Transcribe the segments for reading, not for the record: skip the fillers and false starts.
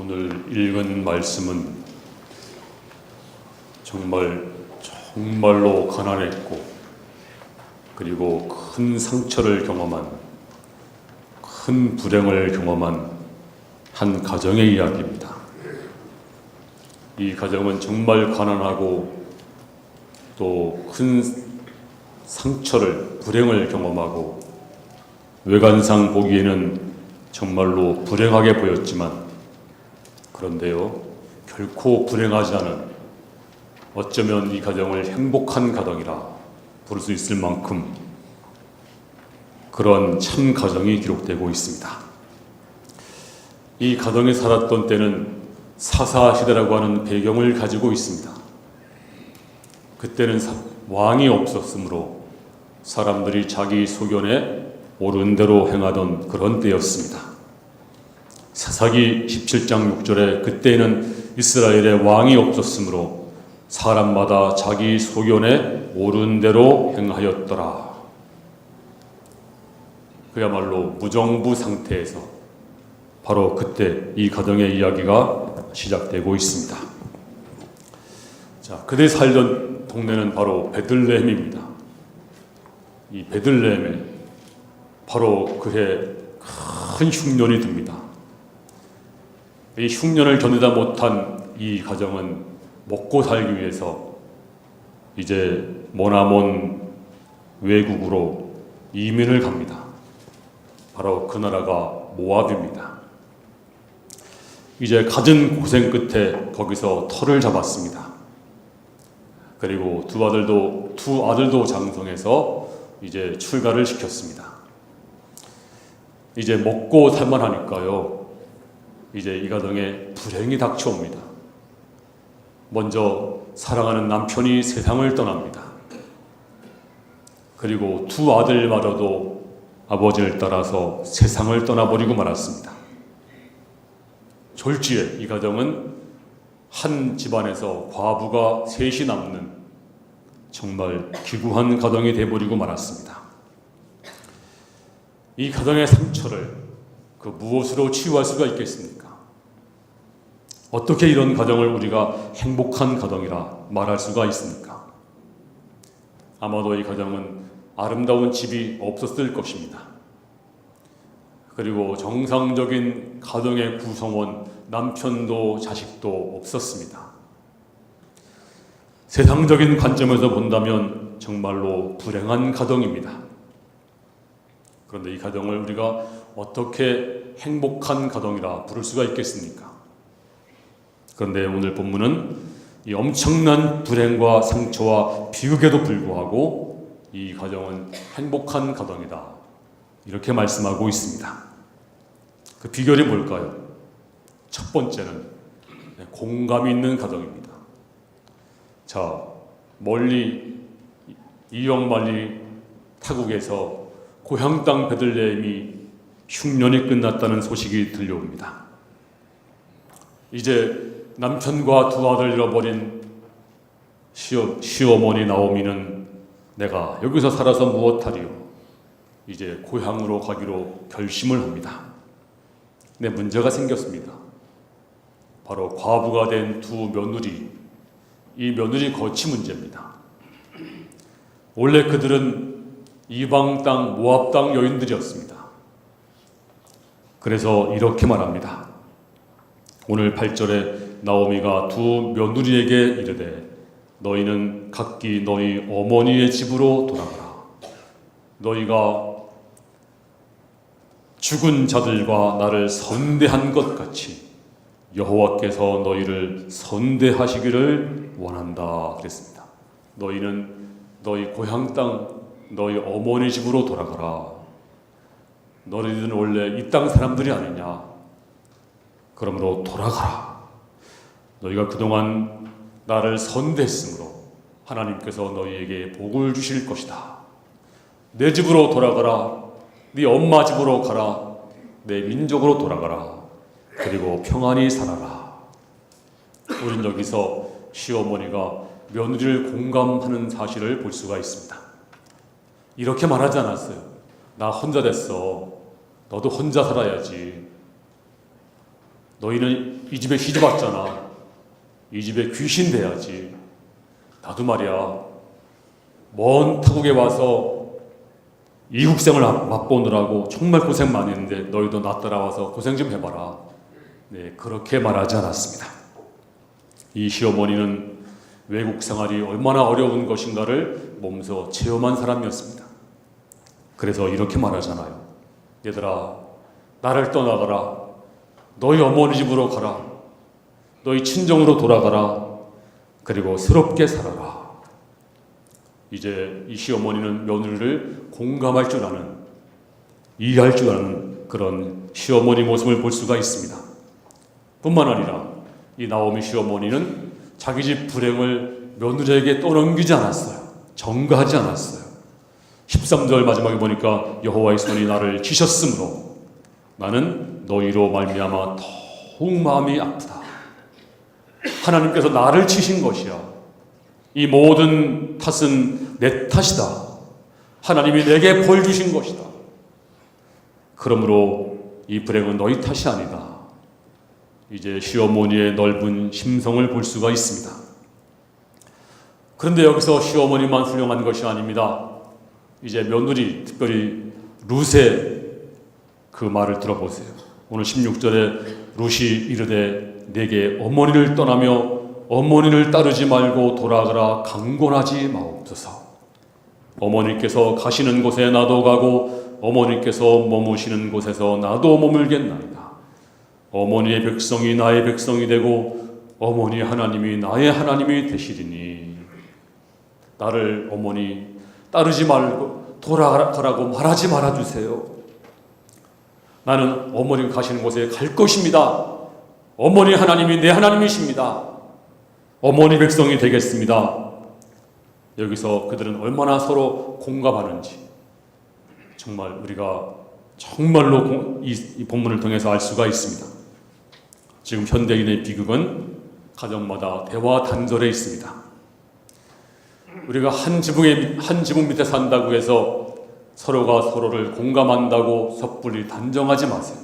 오늘 읽은 말씀은 정말로 가난했고 그리고 큰 상처를 경험한, 큰 불행을 경험한 한 가정의 이야기입니다. 이 가정은 정말 가난하고 또 큰 상처를, 불행을 경험하고 외관상 보기에는 정말로 불행하게 보였지만, 그런데요, 결코 불행하지 않은, 어쩌면 이 가정을 행복한 가정이라 부를 수 있을 만큼 그런 참 가정이 기록되고 있습니다. 이 가정에 살았던 때는 사사시대라고 하는 배경을 가지고 있습니다. 그때는 왕이 없었으므로 사람들이 자기 소견에 옳은 대로 행하던 그런 때였습니다. 사사기 17장 6절에 그때는 이스라엘에 왕이 없었으므로 사람마다 자기 소견에 옳은 대로 행하였더라. 그야말로 무정부 상태에서 바로 그때 이 가정의 이야기가 시작되고 있습니다. 자, 그들 살던 동네는 바로 베들레헴입니다. 이 베들레헴에 바로 그해 큰 흉년이 듭니다. 이 흉년을 견디다 못한 이 가정은 먹고 살기 위해서 이제 머나먼 외국으로 이민을 갑니다. 바로 그 나라가 모압입니다. 이제 갖은 고생 끝에 거기서 터를 잡았습니다. 그리고 두 아들도 장성해서 이제 출가를 시켰습니다. 이제 먹고 살만하니까요, 이제 이 가정에 불행이 닥쳐옵니다. 먼저 사랑하는 남편이 세상을 떠납니다. 그리고 두 아들마저도 아버지를 따라서 세상을 떠나버리고 말았습니다. 졸지에 이 가정은 한 집안에서 과부가 셋이 남는 정말 기구한 가정이 되어버리고 말았습니다. 이 가정의 상처를 그 무엇으로 치유할 수가 있겠습니까? 어떻게 이런 가정을 우리가 행복한 가정이라 말할 수가 있습니까? 아마도 이 가정은 아름다운 집이 없었을 것입니다. 그리고 정상적인 가정의 구성원, 남편도 자식도 없었습니다. 세상적인 관점에서 본다면 정말로 불행한 가정입니다. 그런데 이 가정을 우리가 어떻게 행복한 가정이라 부를 수가 있겠습니까? 그런데 오늘 본문은 이 엄청난 불행과 상처와 비극에도 불구하고 이 가정은 행복한 가정이다, 이렇게 말씀하고 있습니다. 그 비결이 뭘까요? 첫 번째는 공감이 있는 가정입니다. 자, 멀리 이역만리 타국에서 고향 땅 베들레헴이 흉년이 끝났다는 소식이 들려옵니다. 이제 남편과 두 아들 잃어버린 시어머니 나오미는 내가 여기서 살아서 무엇하리요? 이제 고향으로 가기로 결심을 합니다. 근데 문제가 생겼습니다. 바로 과부가 된 두 며느리, 이 며느리 거치 문제입니다. 원래 그들은 이방 땅, 모압 땅 여인들이었습니다. 그래서 이렇게 말합니다. 오늘 8절에 나오미가 두 며느리에게 이르되 너희는 각기 너희 어머니의 집으로 돌아가라. 너희가 죽은 자들과 나를 선대한 것 같이 여호와께서 너희를 선대하시기를 원한다 그랬습니다. 너희는 너희 고향 땅, 너희 어머니 집으로 돌아가라. 너희들은 원래 이 땅 사람들이 아니냐. 그러므로 돌아가라. 너희가 그동안 나를 선대했으므로 하나님께서 너희에게 복을 주실 것이다. 내 집으로 돌아가라. 네 엄마 집으로 가라. 내 민족으로 돌아가라. 그리고 평안히 살아라. 우린 여기서 시어머니가 며느리를 공감하는 사실을 볼 수가 있습니다. 이렇게 말하지 않았어요. 나 혼자 됐어. 너도 혼자 살아야지. 너희는 이 집에 시집 왔잖아. 이 집에 귀신 돼야지. 나도 말이야, 먼 타국에 와서 이국생을 맛보느라고 정말 고생 많이 했는데 너희도 나 따라와서 고생 좀 해봐라. 네, 그렇게 말하지 않았습니다. 이 시어머니는 외국 생활이 얼마나 어려운 것인가를 몸소 체험한 사람이었습니다. 그래서 이렇게 말하잖아요. 얘들아, 나를 떠나가라. 너희 어머니 집으로 가라. 너희 친정으로 돌아가라. 그리고 새롭게 살아라. 이제 이 시어머니는 며느리를 공감할 줄 아는, 이해할 줄 아는 그런 시어머니 모습을 볼 수가 있습니다. 뿐만 아니라 이 나오미 시어머니는 자기 집 불행을 며느리에게 떠넘기지 않았어요. 전가하지 않았어요. 13절 마지막에 보니까 여호와의 손이 나를 치셨으므로 나는 너희로 말미암아 더욱 마음이 아프다. 하나님께서 나를 치신 것이야. 이 모든 탓은 내 탓이다. 하나님이 내게 벌 주신 것이다. 그러므로 이 불행은 너희 탓이 아니다. 이제 시어머니의 넓은 심성을 볼 수가 있습니다. 그런데 여기서 시어머니만 훌륭한 것이 아닙니다. 이제 며느리, 특별히 룻의 그 말을 들어보세요. 오늘 16절에 룻이 이르되 내게 어머니를 떠나며 어머니를 따르지 말고 돌아가라 강권하지 마옵소서. 어머니께서 가시는 곳에 나도 가고 어머니께서 머무시는 곳에서 나도 머물겠나이다. 어머니의 백성이 나의 백성이 되고 어머니 하나님이 나의 하나님이 되시리니 나를 어머니 따르지 말고 돌아가라고 말하지 말아주세요. 나는 어머니가 가시는 곳에 갈 것입니다. 어머니 하나님이 내 하나님이십니다. 어머니 백성이 되겠습니다. 여기서 그들은 얼마나 서로 공감하는지 정말 우리가 정말로 이 본문을 통해서 알 수가 있습니다. 지금 현대인의 비극은 가정마다 대화 단절에 있습니다. 우리가 한 지붕 밑에 산다고 해서 서로가 서로를 공감한다고 섣불리 단정하지 마세요.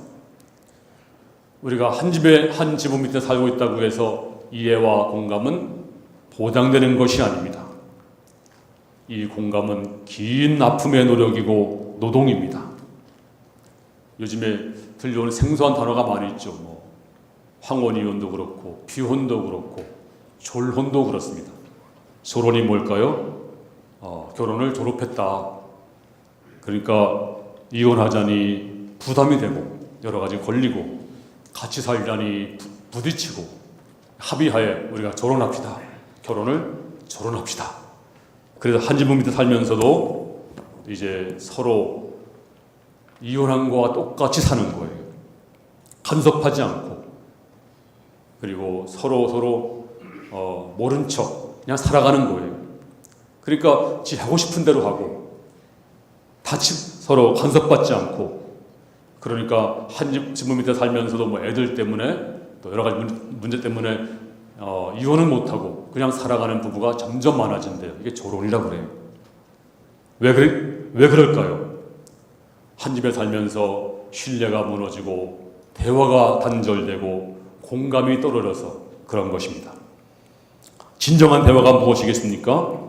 우리가 한 지붕 밑에 살고 있다고 해서 이해와 공감은 보장되는 것이 아닙니다. 이 공감은 긴 아픔의 노력이고 노동입니다. 요즘에 들려오는 생소한 단어가 많이 있죠. 황혼이혼도 그렇고 비혼도 그렇고 졸혼도 그렇습니다. 졸혼이 뭘까요? 결혼을 졸업했다. 그러니까 이혼하자니 부담이 되고 여러 가지 걸리고 같이 살자니 부딪히고 합의하에 우리가 결혼합시다. 결혼을 결혼합시다. 그래서 한 지붕 밑에 살면서도 이제 서로 이혼한 거와 똑같이 사는 거예요. 간섭하지 않고 그리고 서로 모른 척 그냥 살아가는 거예요. 그러니까 지 하고 싶은 대로 하고 서로 간섭받지 않고 그러니까 한 지붕 밑에 살면서도 애들 때문에 또 여러 가지 문제 때문에 이혼은 못하고 그냥 살아가는 부부가 점점 많아진대요. 이게 졸혼이라고 그래요. 왜 그럴까요? 한 집에 살면서 신뢰가 무너지고 대화가 단절되고 공감이 떨어져서 그런 것입니다. 진정한 대화가 무엇이겠습니까?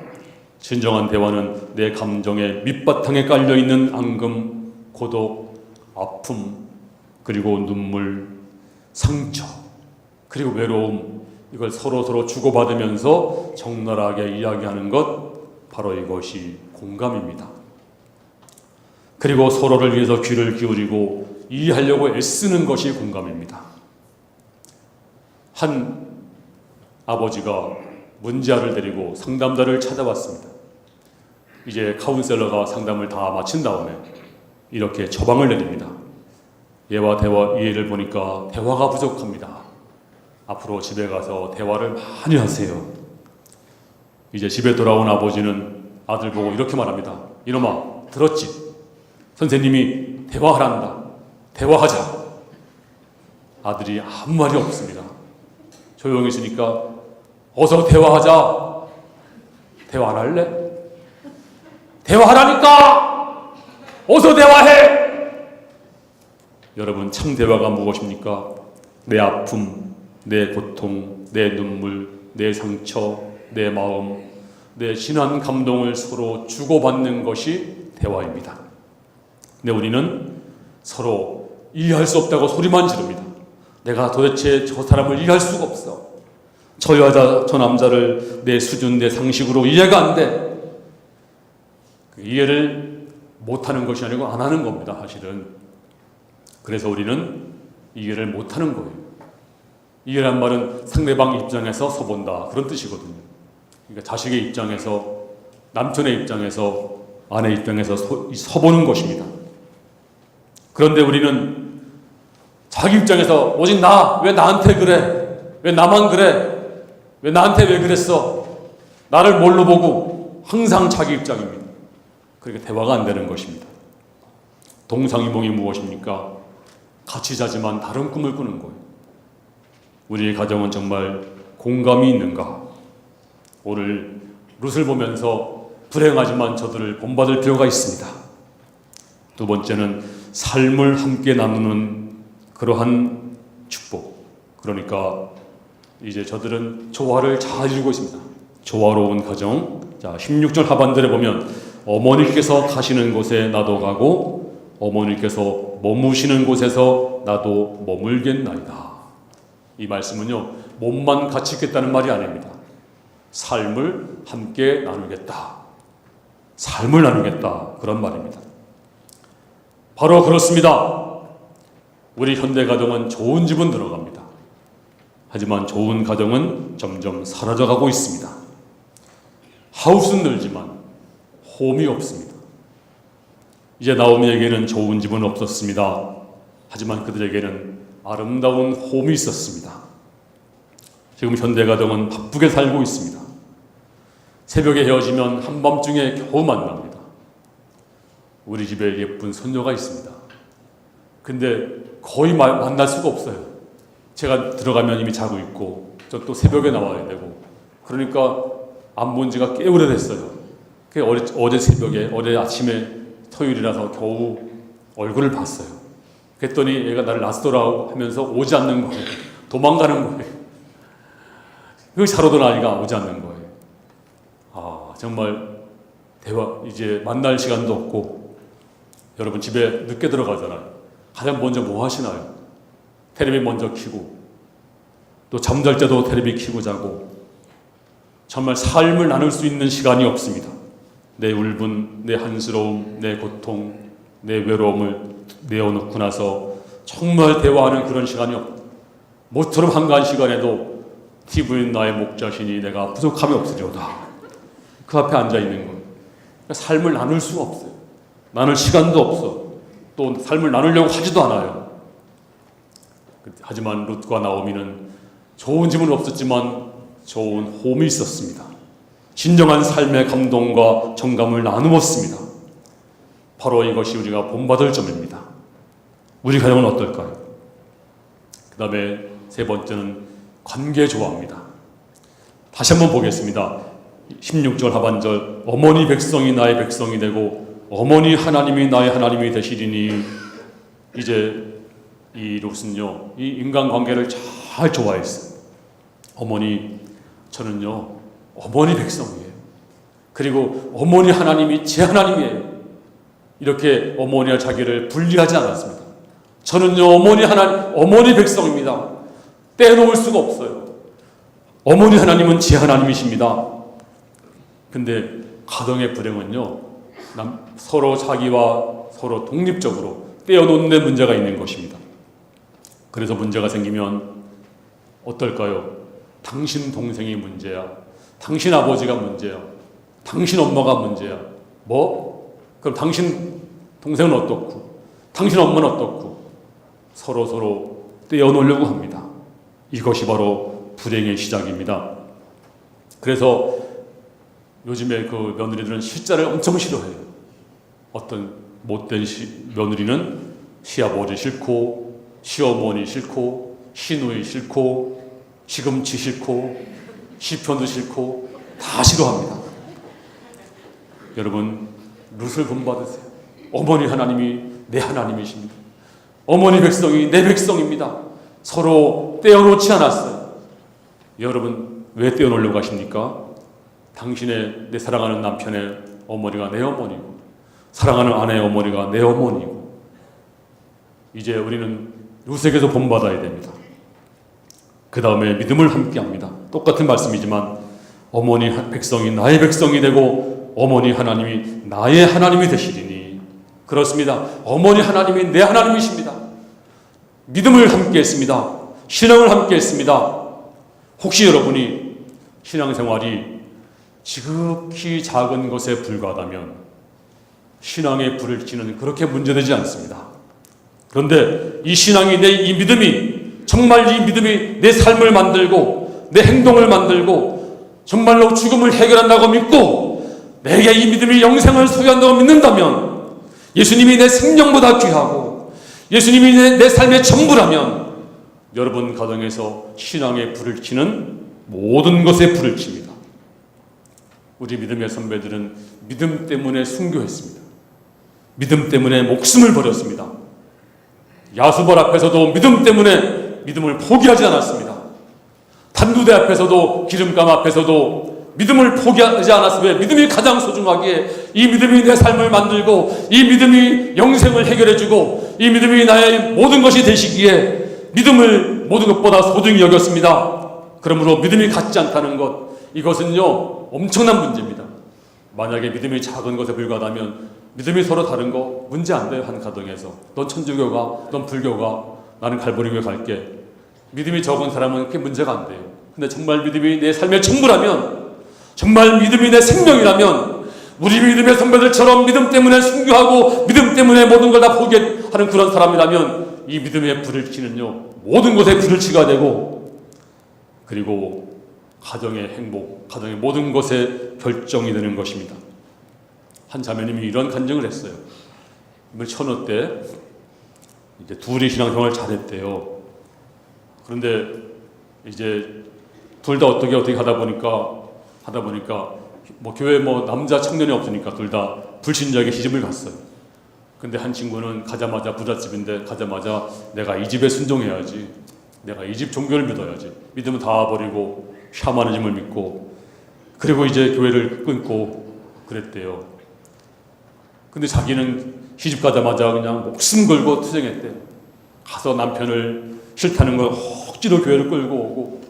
진정한 대화는 내 감정의 밑바탕에 깔려있는 앙금, 고독, 아픔, 그리고 눈물, 상처, 그리고 외로움 이걸 서로 주고받으면서 적나라하게 이야기하는 것 바로 이것이 공감입니다. 그리고 서로를 위해서 귀를 기울이고 이해하려고 애쓰는 것이 공감입니다. 한 아버지가 문제아를 데리고 상담자를 찾아왔습니다. 이제 카운셀러가 상담을 다 마친 다음에 이렇게 처방을 내립니다. 얘와 이해를 보니까 대화가 부족합니다. 앞으로 집에 가서 대화를 많이 하세요. 이제 집에 돌아온 아버지는 아들 보고 이렇게 말합니다. 이놈아, 들었지? 선생님이 대화하란다. 대화하자. 아들이 아무 말이 없습니다. 조용히 있으니까 어서 대화하자. 대화 안 할래? 대화하라니까! 어서 대화해! 여러분, 참 대화가 무엇입니까? 내 아픔, 내 고통, 내 눈물, 내 상처, 내 마음, 내 진한 감동을 서로 주고받는 것이 대화입니다. 근데 우리는 서로 이해할 수 없다고 소리만 지릅니다. 내가 도대체 저 사람을 이해할 수가 없어. 저 여자, 저 남자를 내 수준, 내 상식으로 이해가 안 돼. 이해를 못하는 것이 아니고 안 하는 겁니다, 사실은. 그래서 우리는 이해를 못하는 거예요. 이해란 말은 상대방 입장에서 서본다, 그런 뜻이거든요. 그러니까 자식의 입장에서, 남편의 입장에서, 아내 입장에서 서보는 것입니다. 그런데 우리는 자기 입장에서 오직 왜 나한테 그래? 왜 나만 그래? 왜 나한테 왜 그랬어? 나를 뭘로 보고? 항상 자기 입장입니다. 그러니까 대화가 안 되는 것입니다. 동상이몽이 무엇입니까? 같이 자지만 다른 꿈을 꾸는 거예요. 우리의 가정은 정말 공감이 있는가? 오늘 룻을 보면서 불행하지만 저들을 본받을 필요가 있습니다. 두 번째는 삶을 함께 나누는 그러한 축복. 그러니까 이제 저들은 조화를 잘 이루고 있습니다. 조화로운 가정. 자, 16절 하반절에 보면 어머니께서 가시는 곳에 나도 가고 어머니께서 머무시는 곳에서 나도 머물겠나이다. 이 말씀은요, 몸만 같이 있겠다는 말이 아닙니다. 삶을 함께 나누겠다. 삶을 나누겠다. 그런 말입니다. 바로 그렇습니다. 우리 현대 가정은 좋은 집은 들어갑니다. 하지만 좋은 가정은 점점 사라져가고 있습니다. 하우스는 늘지만 홈이 없습니다. 이제 나오미에게는 좋은 집은 없었습니다. 하지만 그들에게는 아름다운 홈이 있었습니다. 지금 현대 가정은 바쁘게 살고 있습니다. 새벽에 헤어지면 한밤중에 겨우 만납니다. 우리 집에 예쁜 손녀가 있습니다. 근데 거의 만날 수가 없어요. 제가 들어가면 이미 자고 있고 저 또 새벽에 나와야 되고, 그러니까 안 본 지가 꽤 오래됐어요. 어제 새벽에, 어제 아침에 토요일이라서 겨우 얼굴을 봤어요. 그랬더니 얘가 나를 낯설어 하면서 오지 않는 거예요. 도망가는 거예요. 그 잘 오던 아이가 오지 않는 거예요. 아, 정말 이제 만날 시간도 없고, 여러분 집에 늦게 들어가잖아요. 가장 먼저 뭐 하시나요? 테레비 먼저 켜고, 또 잠잘 때도 테레비 켜고 자고, 정말 삶을 나눌 수 있는 시간이 없습니다. 내 울분, 내 한스러움, 내 고통, 내 외로움을 내어놓고 나서 정말 대화하는 그런 시간이 없다. 모처럼 한가한 시간에도 TV는 나의 목자시니 내가 부족함이 없으리로다. 그 앞에 앉아있는 거예요. 그러니까 삶을 나눌 수가 없어요. 나눌 시간도 없어. 또 삶을 나누려고 하지도 않아요. 하지만 룻과 나오미는 좋은 집은 없었지만 좋은 홈이 있었습니다. 진정한 삶의 감동과 정감을 나누었습니다. 바로 이것이 우리가 본받을 점입니다. 우리 가정은 어떨까요? 그 다음에 세 번째는 관계 조화입니다. 다시 한번 보겠습니다. 16절 하반절, 어머니 백성이 나의 백성이 되고 어머니 하나님이 나의 하나님이 되시리니. 이제 이 룻은요, 이 인간관계를 잘 조화했어요. 어머니, 저는요 어머니 백성이에요. 그리고 어머니 하나님이 제 하나님이에요. 이렇게 어머니와 자기를 분리하지 않았습니다. 저는요 어머니 백성입니다. 떼놓을 수가 없어요. 어머니 하나님은 제 하나님이십니다. 근데 가정의 불행은요, 서로 자기와 서로 독립적으로 떼어놓는 문제가 있는 것입니다. 그래서 문제가 생기면 어떨까요? 당신 동생이 문제야. 당신 아버지가 문제야. 당신 엄마가 문제야. 뭐? 그럼 당신 동생은 어떻고? 당신 엄마는 어떻고? 서로 떼어놓으려고 합니다. 이것이 바로 불행의 시작입니다. 그래서 요즘에 그 며느리들은 실자를 엄청 싫어해요. 어떤 못된 며느리는 시아버지 싫고, 시어머니 싫고, 시누이 싫고, 시금치 싫고, 시편도 싫고, 다 싫어합니다. 여러분, 룻을 본받으세요. 어머니 하나님이 내 하나님이십니다. 어머니 백성이 내 백성입니다. 서로 떼어놓지 않았어요. 여러분, 왜 떼어놓으려고 하십니까? 내 사랑하는 남편의 어머니가 내 어머니고, 사랑하는 아내의 어머니가 내 어머니고, 이제 우리는 요셉에서 본받아야 됩니다. 그 다음에 믿음을 함께 합니다. 똑같은 말씀이지만 어머니 백성이 나의 백성이 되고 어머니 하나님이 나의 하나님이 되시리니. 그렇습니다. 어머니 하나님이 내 하나님이십니다. 믿음을 함께 했습니다. 신앙을 함께 했습니다. 혹시 여러분이 신앙생활이 지극히 작은 것에 불과하다면 신앙의 불을 지는 그렇게 문제되지 않습니다. 그런데 이 신앙이 이 믿음이 정말 이 믿음이 내 삶을 만들고 내 행동을 만들고 정말로 죽음을 해결한다고 믿고 내게 이 믿음이 영생을 소유한다고 믿는다면, 예수님이 내 생명보다 귀하고 예수님이 내 삶의 전부라면 여러분 가정에서 신앙의 불을 켜는 모든 것에 불을 칩니다. 우리 믿음의 선배들은 믿음 때문에 순교했습니다. 믿음 때문에 목숨을 버렸습니다. 야수벌 앞에서도 믿음 때문에 믿음을 포기하지 않았습니다. 단두대 앞에서도, 기름감 앞에서도 믿음을 포기하지 않았으며, 믿음이 가장 소중하기에 이 믿음이 내 삶을 만들고 이 믿음이 영생을 해결해주고 이 믿음이 나의 모든 것이 되시기에 믿음을 모든 것보다 소중히 여겼습니다. 그러므로 믿음이 같지 않다는 것, 이것은요 엄청난 문제입니다. 만약에 믿음이 작은 것에 불과하다면 믿음이 서로 다른 거 문제 안 돼요. 한 가정에서 넌 천주교가, 넌 불교가, 나는 갈보리교회 갈게. 믿음이 적은 사람은 그게 문제가 안 돼요. 근데 정말 믿음이 내 삶의 전부라면, 정말 믿음이 내 생명이라면, 우리 믿음의 선배들처럼 믿음 때문에 순교하고 믿음 때문에 모든 걸 다 포기하는 그런 사람이라면 이 믿음의 불을 켜는요 모든 것에 불을 켜가 되고, 그리고 가정의 행복, 가정의 모든 것에 결정이 되는 것입니다. 한 자매님이 이런 간증을 했어요. 이번 천호 때 이제 둘이 신앙생활을 잘했대요. 그런데 이제 둘 다 어떻게 하다 보니까 뭐 교회 남자 청년이 없으니까 둘 다 불신자에게 시집을 갔어요. 근데 한 친구는 가자마자 부잣집인데 가자마자 내가 이 집에 순종해야지, 내가 이 집 종교를 믿어야지, 믿으면 다 버리고 샤머니즘을 믿고, 그리고 이제 교회를 끊고 그랬대요. 근데 자기는 시집 가자마자 그냥 목숨 걸고 투쟁했대. 가서 남편을 싫다는 걸 억지로 교회를 끌고 오고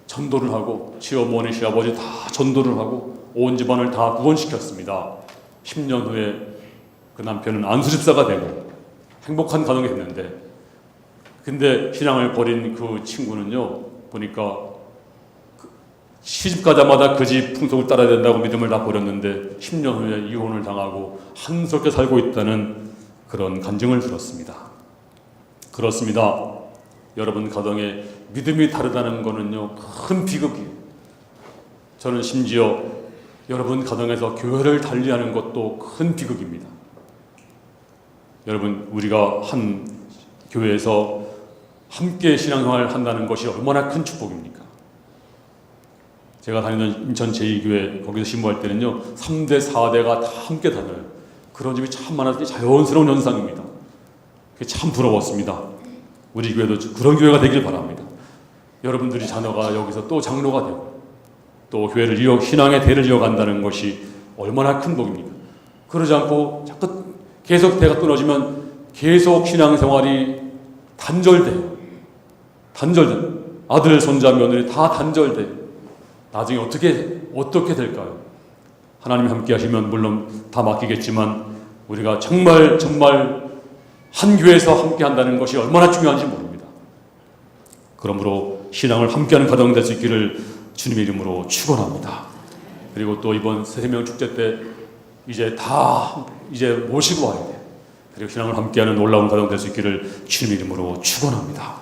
전도를 하고, 시어머니 시아버지 다 전도를 하고 온 집안을 다 구원시켰습니다. 10년 후에 그 남편은 안수집사가 되고 행복한 가정이 됐는데, 근데 신앙을 버린 그 친구는요 보니까 시집 가자마자 그 집 풍속을 따라야 된다고 믿음을 다 버렸는데 10년 후에 이혼을 당하고 한스럽게 살고 있다는 그런 간증을 들었습니다. 그렇습니다. 여러분 가정에 믿음이 다르다는 것은요 큰 비극이에요. 저는 심지어 여러분 가정에서 교회를 달리하는 것도 큰 비극입니다. 여러분, 우리가 한 교회에서 함께 신앙생활을 한다는 것이 얼마나 큰 축복입니까? 제가 다니는 인천 제2교회 거기서 신부할 때는요 3대 4대가 다 함께 다녀요. 그런 집이 참 많아서 자연스러운 현상입니다. 그게 참 부러웠습니다. 우리 교회도 그런 교회가 되길 바랍니다. 여러분들이 자녀가 여기서 또 장로가 되고 또 교회를 신앙의 대를 이어간다는 것이 얼마나 큰 복입니까? 그러지 않고 자꾸 계속 대가 끊어지면 계속 신앙생활이 단절돼요. 아들, 손자, 며느리 다 단절돼요. 나중에 어떻게 될까요? 하나님이 함께 하시면 물론 다 맡기겠지만 우리가 정말 한 교회에서 함께 한다는 것이 얼마나 중요한지 모릅니다. 그러므로 신앙을 함께하는 가정 될 수 있기를 주님의 이름으로 축원합니다. 그리고 또 이번 새생명 축제 때 이제 모시고 와야 돼. 그리고 신앙을 함께하는 놀라운 가정 될 수 있기를 주님의 이름으로 축원합니다.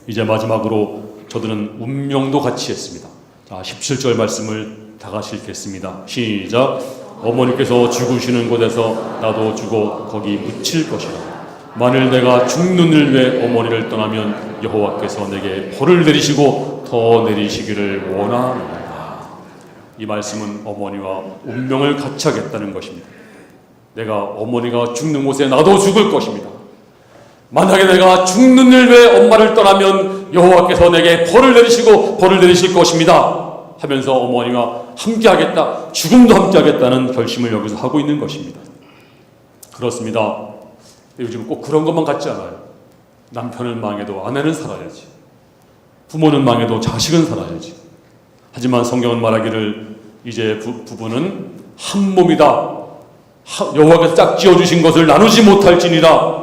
이제 마지막으로 저들은 운명도 같이 했습니다. 자, 17절 말씀을 다 같이 읽겠습니다. 시작. 어머니께서 죽으시는 곳에서 나도 죽어 거기 묻힐 것이라. 만일 내가 죽는 일 외 어머니를 떠나면 여호와께서 내게 벌을 내리시고 더 내리시기를 원하노라. 이 말씀은 어머니와 운명을 같이 하겠다는 것입니다. 내가 어머니가 죽는 곳에 나도 죽을 것입니다. 만약에 내가 죽는 일 외에 엄마를 떠나면 여호와께서 내게 벌을 내리시고 벌을 내리실 것입니다 하면서 어머니와 함께하겠다, 죽음도 함께하겠다는 결심을 여기서 하고 있는 것입니다. 그렇습니다. 요즘 꼭 그런 것만 같지 않아요. 남편은 망해도 아내는 살아야지, 부모는 망해도 자식은 살아야지. 하지만 성경은 말하기를 이제 부부는 한 몸이다, 여호와께서 짝 지어주신 것을 나누지 못할지니라.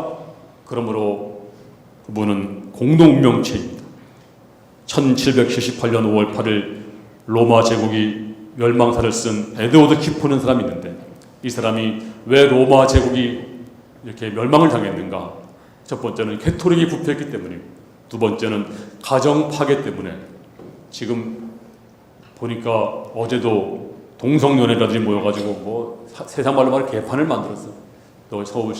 그러므로 부부는 공동명체입니다. 1778년 5월 8일 로마 제국이 멸망사를 쓴 에드워드 키포는 사람이 있는데, 이 사람이 왜 로마 제국이 이렇게 멸망을 당했는가? 첫 번째는 캐토릭이 부패했기 때문이고, 두 번째는 가정 파괴 때문에. 지금 보니까 어제도 동성연애자들이 모여가지고 뭐 세상 말로 말해 개판을 만들었어. 또 서울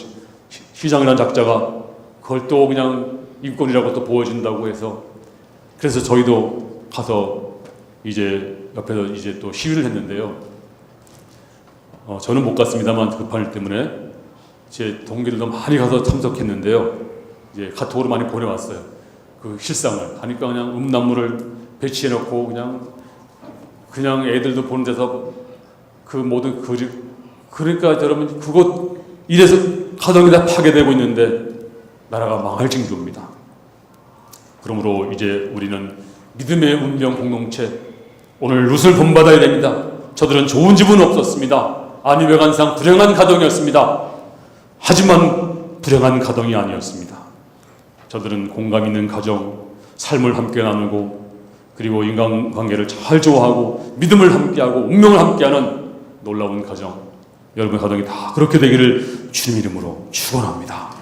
시장이라는 작자가 그걸 또 그냥 인권이라고 또 보여준다고 해서, 그래서 저희도 가서 이제 옆에서 이제 또 시위를 했는데요. 저는 못 갔습니다만 급한 일 때문에 제 동기들도 많이 가서 참석했는데요. 이제 카톡으로 많이 보내왔어요. 그 실상을 하니까 그냥 음란물을 배치해놓고 그냥 애들도 보는 데서 그 모든 그러니까 여러분 그것 이래서 가정이 다 파괴되고 있는데 나라가 망할 징조입니다. 그러므로 이제 우리는 믿음의 운명 공동체, 오늘 룻을 본받아야 됩니다. 저들은 좋은 집은 없었습니다. 아니외관상 불행한 가정이었습니다. 하지만 불행한 가정이 아니었습니다. 저들은 공감 있는 가정, 삶을 함께 나누고, 그리고 인간관계를 잘 조화하고 믿음을 함께하고 운명을 함께하는 놀라운 가정, 여러분의 가정이 다 그렇게 되기를 주님 이름으로 축원합니다.